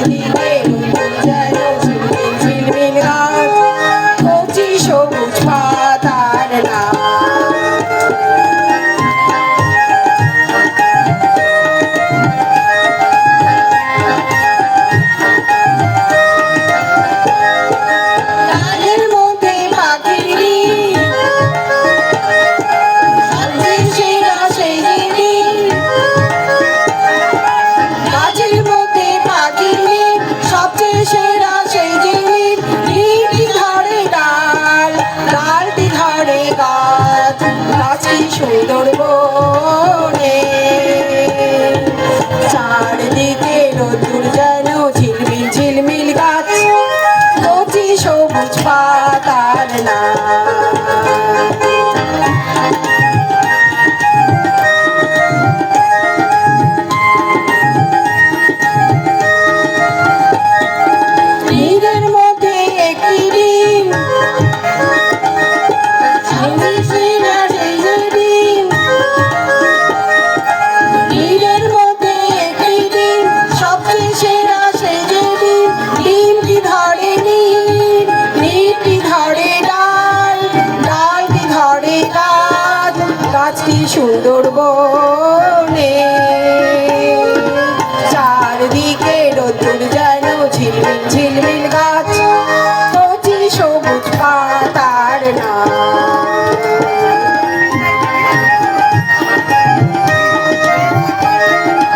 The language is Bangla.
চারিদিকে নতুন যেন ঝিলমিল ঝিলমিল গাছ, কচি সবুজ পাতার নাচ। গানের মধ্যে পাখির নীড়, সবচেয়ে সেরা সেই জিনিস। গাছের মধ্যে পাখির নীড়, সবচেয়ে সেরা সেই জিনিস। নীড়টি ধরে ডাল, ডালটি ধরে গাছ, গাছটি সুন্দর বনে। চারদিকে রোদ্দুর যেন ঝিলমিল ঝিলমিল গাছ, কচি সবুজ পাতার নাচ। নীড়ের মধ্যে একটি ডিম, সবচেয়ে সেরা সেই যে ডিম। নীড়ের মধ্যে একটি ডিম, সবচেয়ে সেরা সেই যে ডিম। ডিমটি ধরে নীড়, নীড়টি ধরে ডাল, ডালটি ধরে গাছ, গাছটি সুন্দর